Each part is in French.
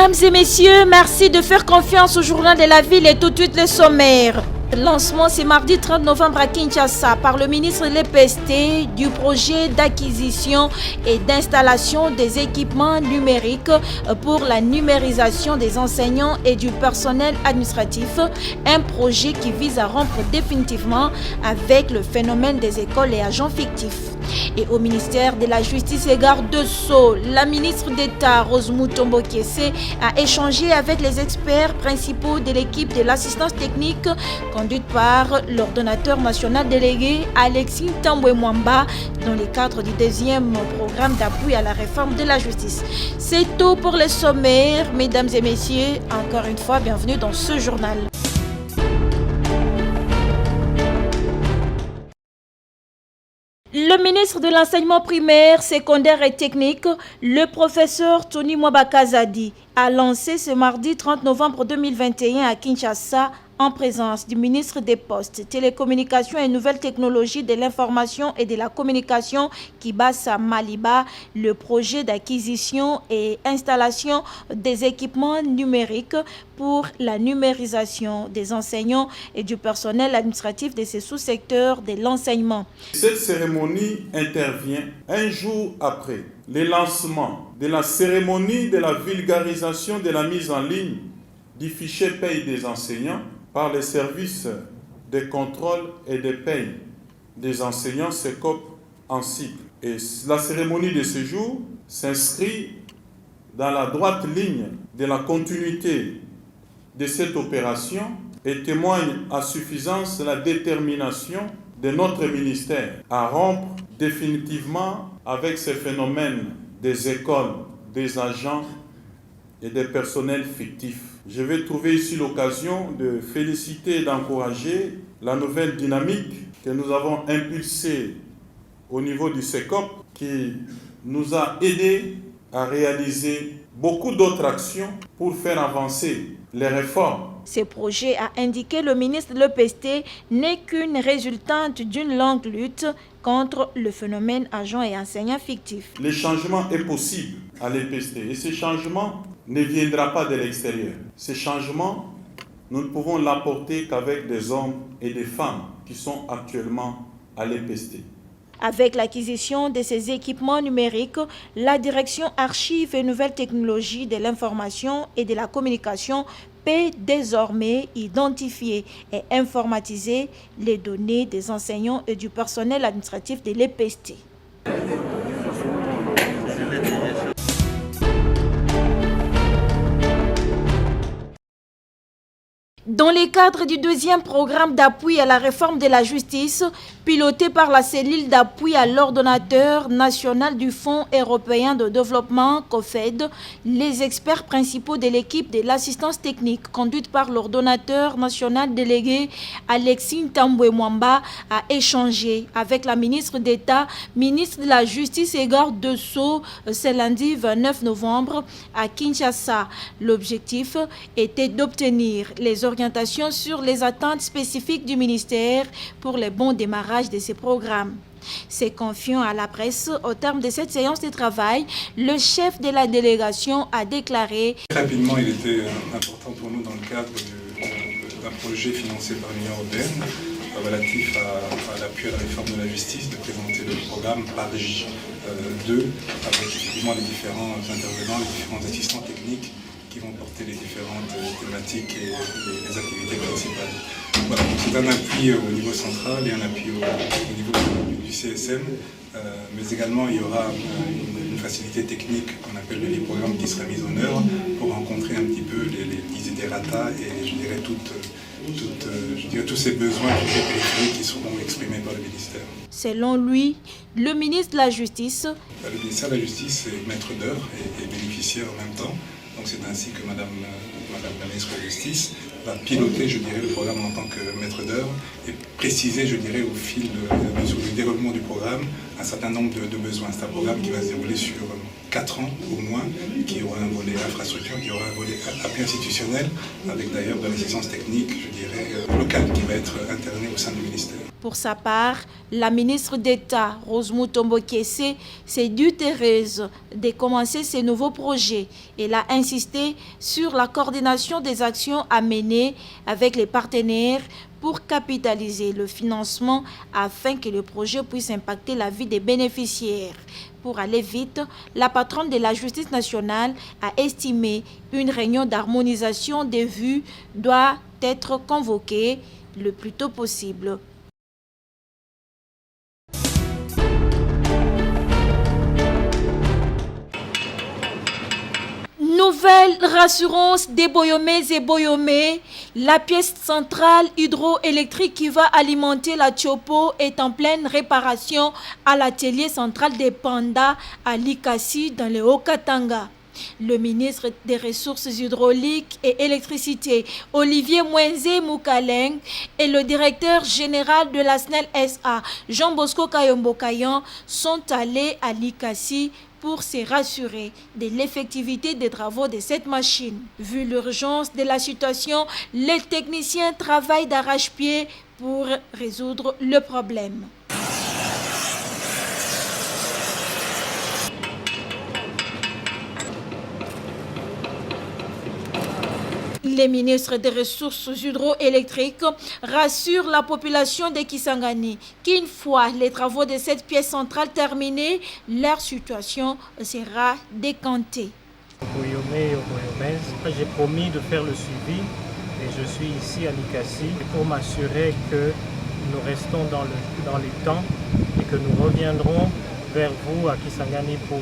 Mesdames et messieurs, merci de faire confiance au journal de la ville et tout de suite les sommaires. Lancement ce mardi 30 novembre à Kinshasa par le ministre de l'EPST du projet d'acquisition et d'installation des équipements numériques pour la numérisation des enseignants et du personnel administratif, un projet qui vise à rompre définitivement avec le phénomène des écoles et agents fictifs. Et au ministère de la Justice et Garde de Sceaux, la ministre d'État Rose Mutombo Kiese a échangé avec les experts principaux de l'équipe de l'assistance technique conduite par l'ordonnateur national délégué Alexis Tambwe Mwamba dans le cadre du deuxième programme d'appui à la réforme de la justice. C'est tout pour les sommaires, mesdames et messieurs. Encore une fois, bienvenue dans ce journal. Le ministre de l'enseignement primaire, secondaire et technique, le professeur Tony Mwabakazadi, a lancé ce mardi 30 novembre 2021 à Kinshasa, en présence du ministre des Postes, Télécommunications et Nouvelles Technologies de l'Information et de la Communication, Kibasa Maliba, le projet d'acquisition et installation des équipements numériques pour la numérisation des enseignants et du personnel administratif de ces sous-secteurs de l'enseignement. Cette cérémonie intervient un jour après le lancement de la cérémonie de la vulgarisation de la mise en ligne du fichier paye des enseignants par les services de contrôle et de paye des enseignants SECOP en cycle. Et la cérémonie de ce jour s'inscrit dans la droite ligne de la continuité de cette opération et témoigne à suffisance la détermination de notre ministère à rompre définitivement avec ces phénomènes des écoles, des agents et des personnels fictifs. Je vais trouver ici l'occasion de féliciter et d'encourager la nouvelle dynamique que nous avons impulsée au niveau du SECOP qui nous a aidés à réaliser beaucoup d'autres actions pour faire avancer les réformes. Ce projet, a indiqué le ministre de l'EPST, n'est qu'une résultante d'une longue lutte contre le phénomène agents et enseignants fictifs. Le changement est possible à l'EPST et ce changement ne viendra pas de l'extérieur. Ce changement, nous ne pouvons l'apporter qu'avec des hommes et des femmes qui sont actuellement à l'EPST. Avec l'acquisition de ces équipements numériques, la direction Archives et Nouvelles Technologies de l'Information et de la Communication peut désormais identifier et informatiser les données des enseignants et du personnel administratif de l'EPST. Dans le cadre du deuxième programme d'appui à la réforme de la justice, piloté par la cellule d'appui à l'ordonnateur national du Fonds européen de développement, COFED, les experts principaux de l'équipe de l'assistance technique conduite par l'ordonnateur national délégué Alexis Tambwe Mwamba a échangé avec la ministre d'État, ministre de la Justice et Garde de Sceaux ce lundi 29 novembre à Kinshasa. L'objectif était d'obtenir les orientations sur les attentes spécifiques du ministère pour le bon démarrage de ces programmes. Se confiant à la presse, au terme de cette séance de travail, le chef de la délégation a déclaré: Rapidement, il était important pour nous dans le cadre d'un projet financé par l'Union européenne relatif à l'appui à la réforme de la justice, de présenter le programme PARJ 2 avec effectivement les différents intervenants, les différents assistants techniques qui vont porter les différentes thématiques et les activités principales. Voilà, c'est un appui au niveau central et un appui au niveau du CSM, mais également il y aura une facilité technique qu'on appelle les programmes qui sera mise en œuvre pour rencontrer un petit peu les desiderata et je dirais tous ces besoins périphériques qui seront exprimés par le ministère. Selon lui, le ministre de la Justice. Le ministère de la Justice est maître d'œuvre et bénéficiaire en même temps. Donc c'est ainsi que Madame la ministre de la Justice va piloter, je dirais, le programme en tant que maître d'œuvre et préciser, je dirais, au fil du déroulement du programme, un certain nombre de besoins. C'est un programme qui va se dérouler sur 4 ans au moins, qui aura un volet infrastructure, qui aura un volet appui institutionnel, avec d'ailleurs de l'assistance technique, je dirais, locale, qui va être internée au sein du ministère. Pour sa part, la ministre d'État, Rose Mutombo Kese, s'est due heureuse de commencer ces nouveaux projets. Elle a insisté sur la coordination des actions à mener avec les partenaires pour capitaliser le financement afin que le projet puisse impacter la vie des bénéficiaires. Pour aller vite, la patronne de la justice nationale a estimé une réunion d'harmonisation des vues doit être convoquée le plus tôt possible. Nouvelle rassurance des Boyomés et Boyomés, la pièce centrale hydroélectrique qui va alimenter la Tchopo est en pleine réparation à l'atelier central des Pandas à Likasi dans le Haut-Katanga. Le ministre des Ressources hydrauliques et électricité, Olivier Mwenze Moukaleng, et le directeur général de la SNEL SA, Jean-Bosco Kayombo-Kayan, sont allés à Likasi pour se rassurer de l'effectivité des travaux de cette machine. Vu l'urgence de la situation, les techniciens travaillent d'arrache-pied pour résoudre le problème. Les ministres des Ressources hydroélectriques rassurent la population de Kisangani qu'une fois les travaux de cette pièce centrale terminés, leur situation sera décantée. Boyomé ou Boyomèse, j'ai promis de faire le suivi et je suis ici à Likasi pour m'assurer que nous restons dans les temps et que nous reviendrons vers vous à Kisangani pour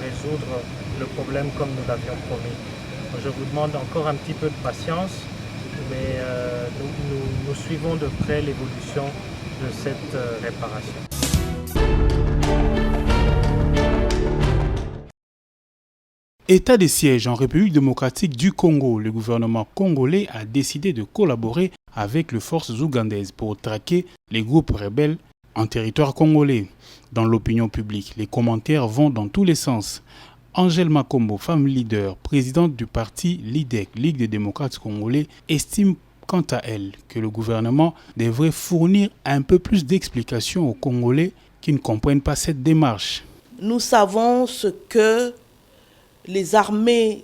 résoudre le problème comme nous l'avions promis. Je vous demande encore un petit peu de patience, mais nous suivons de près l'évolution de cette réparation. État de siège en République démocratique du Congo, le gouvernement congolais a décidé de collaborer avec les forces ougandaises pour traquer les groupes rebelles en territoire congolais. Dans l'opinion publique, les commentaires vont dans tous les sens. Angèle Makombo, femme leader, présidente du parti LIDEC, Ligue des démocrates congolais, estime quant à elle que le gouvernement devrait fournir un peu plus d'explications aux Congolais qui ne comprennent pas cette démarche. Nous savons ce que les armées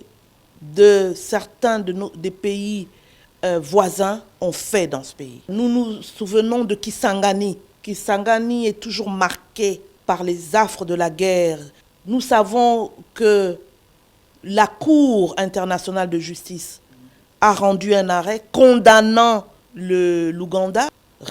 de certains des pays voisins ont fait dans ce pays. Nous nous souvenons de Kisangani. Kisangani est toujours marqué par les affres de la guerre. Nous savons que la Cour internationale de justice a rendu un arrêt condamnant l'Ouganda.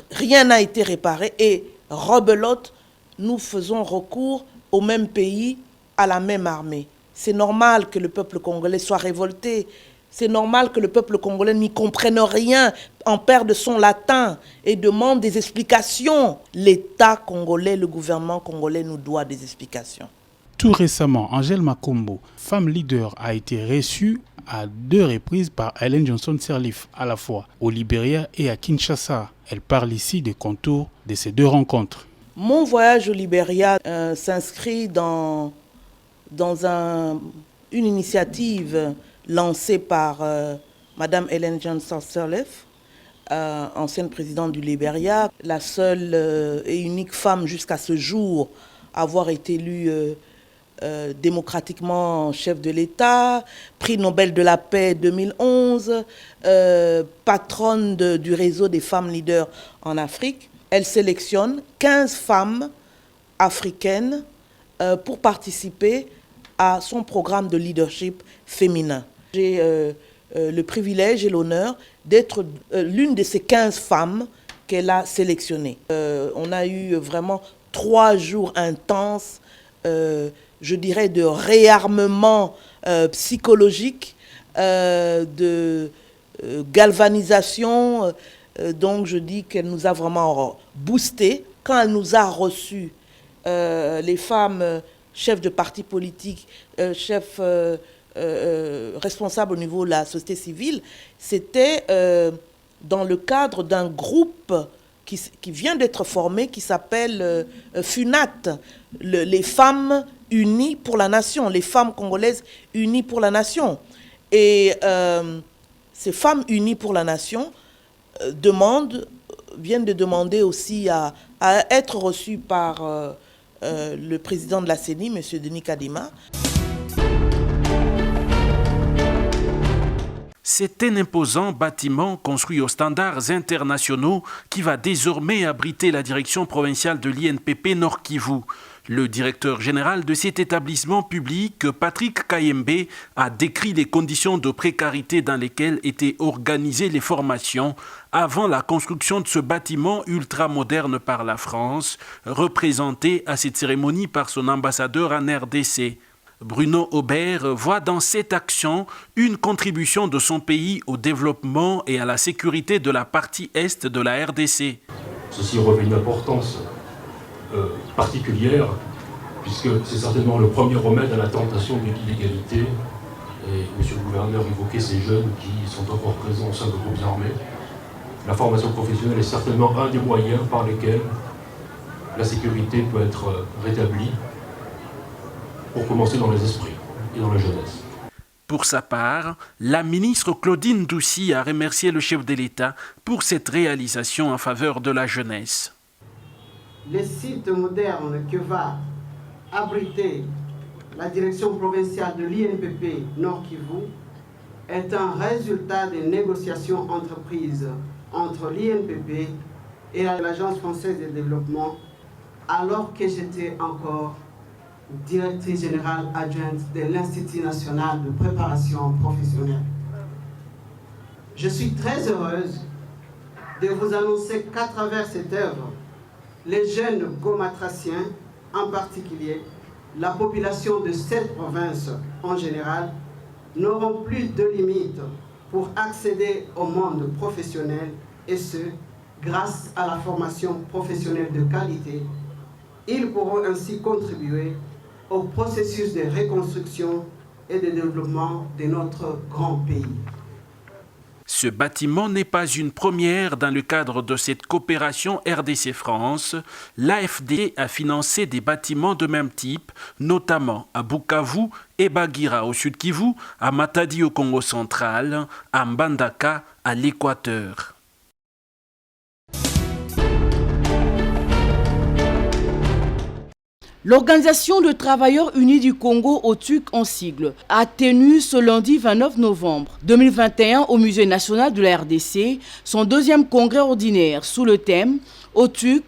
Rien n'a été réparé et rebelote, nous faisons recours au même pays, à la même armée. C'est normal que le peuple congolais soit révolté. C'est normal que le peuple congolais n'y comprenne rien, en perde son latin et demande des explications. L'État congolais, le gouvernement congolais nous doit des explications. Tout récemment, Angèle Makombo, femme leader, a été reçue à 2 reprises par Ellen Johnson Sirleaf, à la fois au Libéria et à Kinshasa. Elle parle ici des contours de ces 2 rencontres. Mon voyage au Libéria s'inscrit dans une initiative lancée par Madame Ellen Johnson Sirleaf, ancienne présidente du Libéria, la seule et unique femme jusqu'à ce jour à avoir été élue démocratiquement chef de l'État, prix Nobel de la paix 2011, patronne du réseau des femmes leaders en Afrique. Elle sélectionne 15 femmes africaines pour participer à son programme de leadership féminin. J'ai le privilège et l'honneur d'être l'une de ces 15 femmes qu'elle a sélectionnées. On a eu vraiment 3 jours intenses, je dirais, de réarmement psychologique, de galvanisation. Donc je dis qu'elle nous a vraiment boosté. Quand elle nous a reçus, les femmes chefs de partis politiques, chefs responsables au niveau de la société civile, c'était dans le cadre d'un groupe qui vient d'être formé, qui s'appelle FUNAT, les femmes unies pour la nation, les femmes congolaises unies pour la nation. Et ces femmes unies pour la nation viennent de demander aussi à être reçues par le président de la CENI, M. Denis Kadima. C'est un imposant bâtiment construit aux standards internationaux qui va désormais abriter la direction provinciale de l'INPP Nord Kivu. Le directeur général de cet établissement public, Patrick Kayembe, a décrit les conditions de précarité dans lesquelles étaient organisées les formations avant la construction de ce bâtiment ultramoderne par la France, représenté à cette cérémonie par son ambassadeur en RDC. Bruno Aubert voit dans cette action une contribution de son pays au développement et à la sécurité de la partie est de la RDC. Ceci revêt une importance particulière, puisque c'est certainement le premier remède à la tentation de l'illégalité. Et M. le gouverneur évoquait ces jeunes qui sont encore présents au sein de groupes armés. La formation professionnelle est certainement un des moyens par lesquels la sécurité peut être rétablie, pour commencer dans les esprits et dans la jeunesse. Pour sa part, la ministre Claudine Doucy a remercié le chef de l'État pour cette réalisation en faveur de la jeunesse. Le site moderne que va abriter la direction provinciale de l'INPP Nord Kivu est un résultat des négociations entreprises entre l'INPP et l'Agence française de développement, alors que j'étais encore directrice générale adjointe de l'Institut national de préparation professionnelle. Je suis très heureuse de vous annoncer qu'à travers cette œuvre, les jeunes gomatraciens, en particulier, la population de cette province en général, n'auront plus de limites pour accéder au monde professionnel, et ce, grâce à la formation professionnelle de qualité. Ils pourront ainsi contribuer au processus de reconstruction et de développement de notre grand pays. Ce bâtiment n'est pas une première dans le cadre de cette coopération RDC-France. L'AFD a financé des bâtiments de même type, notamment à Bukavu et Bagira au Sud Kivu, à Matadi au Congo central, à Mbandaka à l'Équateur. L'Organisation de travailleurs unis du Congo, OTUC en sigle, a tenu ce lundi 29 novembre 2021 au Musée national de la RDC son deuxième congrès ordinaire sous le thème OTUC,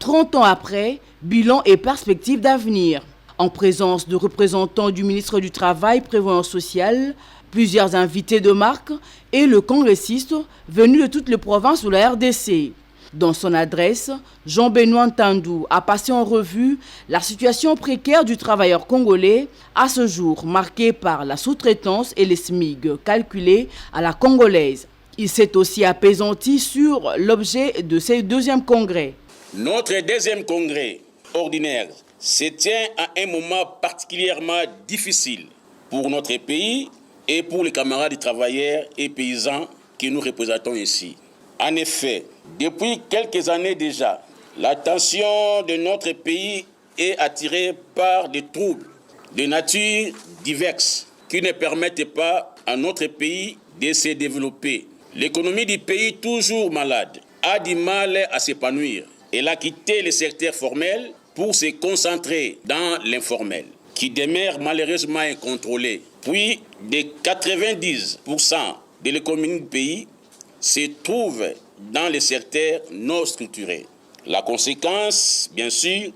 30 ans après, bilan et perspectives d'avenir. En présence de représentants du ministre du Travail, Prévoyance sociale, plusieurs invités de marque et le congressiste venu de toutes les provinces de la RDC. Dans son adresse, Jean-Benoît Ntandou a passé en revue la situation précaire du travailleur congolais, à ce jour marquée par la sous-traitance et les SMIG calculés à la congolaise. Il s'est aussi apaisanti sur l'objet de ce deuxième congrès. Notre deuxième congrès ordinaire se tient à un moment particulièrement difficile pour notre pays et pour les camarades travailleurs et paysans que nous représentons ici. En effet, depuis quelques années déjà, l'attention de notre pays est attirée par des troubles de nature diverses qui ne permettent pas à notre pays de se développer. L'économie du pays, toujours malade, a du mal à s'épanouir. Elle a quitté le secteur formel pour se concentrer dans l'informel, qui demeure malheureusement incontrôlé. Puis, de 90% de l'économie du pays se trouve dans les secteurs non structurés. La conséquence, bien sûr,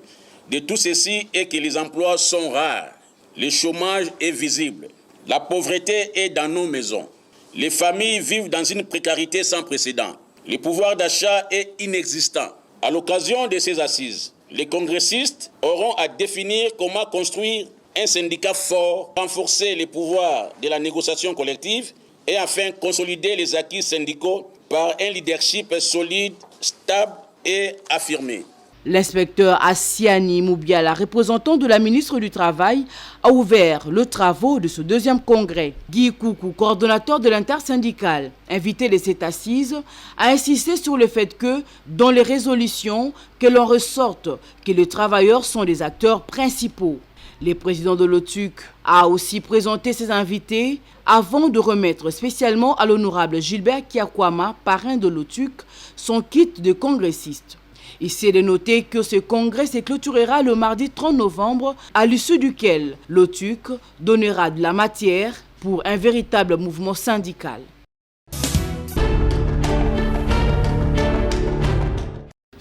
de tout ceci est que les emplois sont rares, le chômage est visible, la pauvreté est dans nos maisons, les familles vivent dans une précarité sans précédent, le pouvoir d'achat est inexistant. À l'occasion de ces assises, les congressistes auront à définir comment construire un syndicat fort, renforcer les pouvoirs de la négociation collective et enfin consolider les acquis syndicaux par un leadership solide, stable et affirmé. L'inspecteur Assiani Moubiala, représentant de la ministre du Travail, a ouvert le travaux de ce deuxième congrès. Guy Koukou, coordonnateur de l'intersyndicale, invité de cette assise, a insisté sur le fait que, dans les résolutions, que l'on ressorte que les travailleurs sont les acteurs principaux. Le président de l'OTUC a aussi présenté ses invités avant de remettre spécialement à l'honorable Gilbert Kiakwama, parrain de l'OTUC, son kit de congressiste. Ici est de noter que ce congrès se clôturera le mardi 30 novembre, à l'issue duquel l'OTUC donnera de la matière pour un véritable mouvement syndical.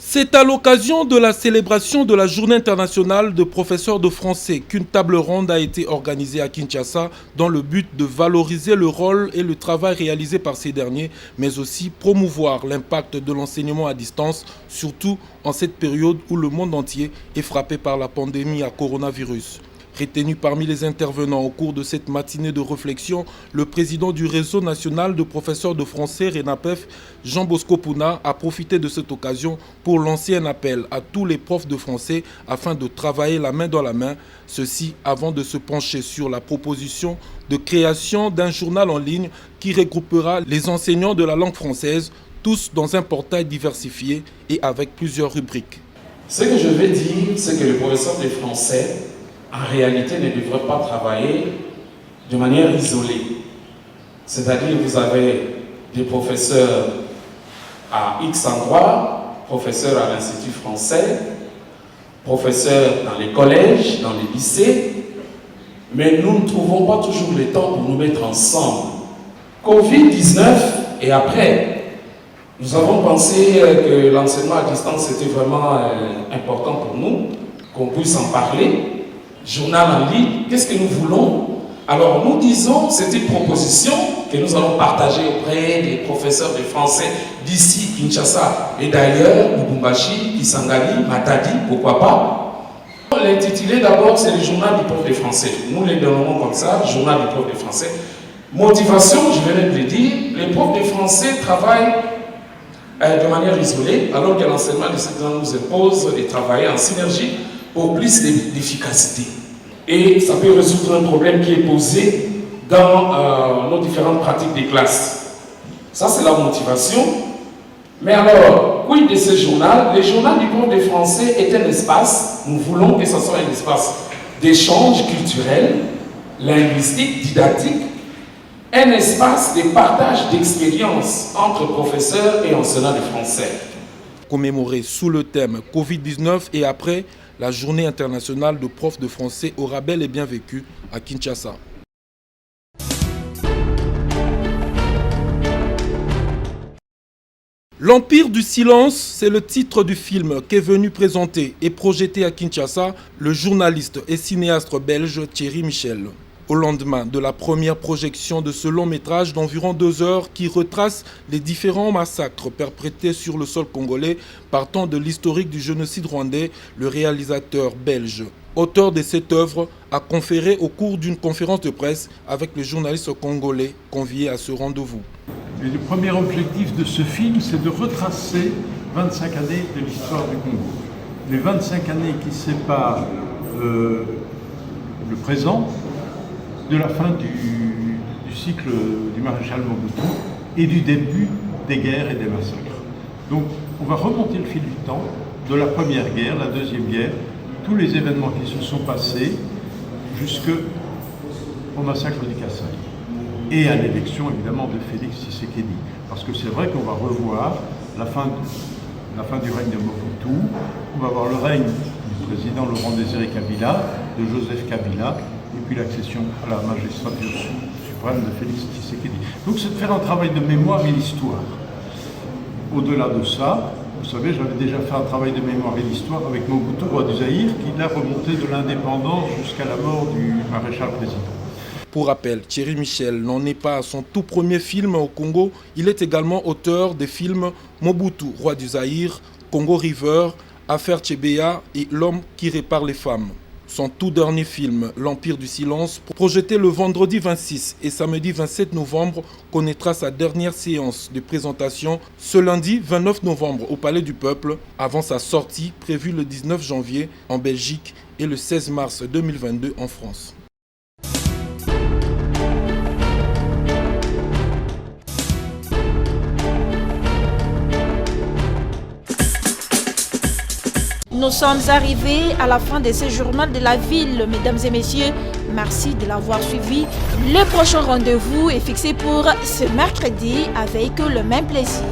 C'est à l'occasion de la célébration de la Journée internationale de professeurs de français qu'une table ronde a été organisée à Kinshasa dans le but de valoriser le rôle et le travail réalisé par ces derniers, mais aussi promouvoir l'impact de l'enseignement à distance, surtout en cette période où le monde entier est frappé par la pandémie à coronavirus. Retenu parmi les intervenants au cours de cette matinée de réflexion, le président du réseau national de professeurs de français, RENAPEF, Jean Bosco Pouna, a profité de cette occasion pour lancer un appel à tous les profs de français afin de travailler la main dans la main, ceci avant de se pencher sur la proposition de création d'un journal en ligne qui regroupera les enseignants de la langue française, tous dans un portail diversifié et avec plusieurs rubriques. Ce que je veux dire, c'est que les professeurs de français en réalité ne devrait pas travailler de manière isolée. C'est-à-dire que vous avez des professeurs à X endroits, professeurs à l'Institut français, professeurs dans les collèges, dans les lycées, mais nous ne trouvons pas toujours le temps pour nous mettre ensemble. Covid-19 et après, nous avons pensé que l'enseignement à distance était vraiment important pour nous, qu'on puisse en parler. Journal en ligne, qu'est-ce que nous voulons? Alors nous disons, c'est une proposition que nous allons partager auprès des professeurs de français d'ici, Kinshasa, et d'ailleurs, Lubumbashi, Kisangani, Matadi, pourquoi pas. L'intitulé d'abord, c'est le journal du prof de français. Nous les donnons comme ça, journal du prof de français. Motivation, je venais de le dire, les profs de français travaillent de manière isolée, alors que l'enseignement de cette langue nous impose de travailler en synergie pour plus d'efficacité. Et ça peut résoudre un problème qui est posé dans nos différentes pratiques des classes. Ça, c'est la motivation. Mais alors, quid de ce journal? Le journal du prof de français est un espace, nous voulons que ce soit un espace d'échange culturel, linguistique, didactique, un espace de partage d'expériences entre professeurs et enseignants de français. Commémoré sous le thème Covid-19 et après, la journée internationale de profs de français aura bel et bien vécu à Kinshasa. L'Empire du silence, c'est le titre du film qu'est venu présenter et projeter à Kinshasa le journaliste et cinéaste belge Thierry Michel. Au lendemain de la première projection de ce long métrage d'environ 2 heures qui retrace les différents massacres perpétrés sur le sol congolais partant de l'historique du génocide rwandais, le réalisateur belge, auteur de cette œuvre, a conféré au cours d'une conférence de presse avec le journaliste congolais convié à ce rendez-vous. Et le premier objectif de ce film, c'est de retracer 25 années de l'histoire du Congo. Les 25 années qui séparent le présent de la fin du cycle du maréchal Mobutu et du début des guerres et des massacres. Donc on va remonter le fil du temps, de la première guerre, la deuxième guerre, tous les événements qui se sont passés jusqu'au massacre du Kassai. Et à l'élection évidemment de Félix Tshisekedi. Parce que c'est vrai qu'on va revoir la fin du règne de Mobutu, on va voir le règne du président Laurent-Désiré Kabila, de Joseph Kabila, et puis l'accession à la magistrature suprême de Félix Tshisekedi. Donc c'est de faire un travail de mémoire et d'histoire. Au-delà de ça, vous savez, j'avais déjà fait un travail de mémoire et d'histoire avec Mobutu, roi du Zaïre, qui l'a remonté de l'indépendance jusqu'à la mort du maréchal président. Pour rappel, Thierry Michel n'en est pas à son tout premier film au Congo. Il est également auteur des films Mobutu, roi du Zaïre, Congo River, Affaire Tchébéa et L'homme qui répare les femmes. Son tout dernier film, L'Empire du Silence, projeté le vendredi 26 et samedi 27 novembre, connaîtra sa dernière séance de présentation ce lundi 29 novembre au Palais du Peuple, avant sa sortie prévue le 19 janvier en Belgique et le 16 mars 2022 en France. Nous sommes arrivés à la fin de ce journal de la ville. Mesdames et messieurs, merci de l'avoir suivi. Le prochain rendez-vous est fixé pour ce mercredi avec le même plaisir.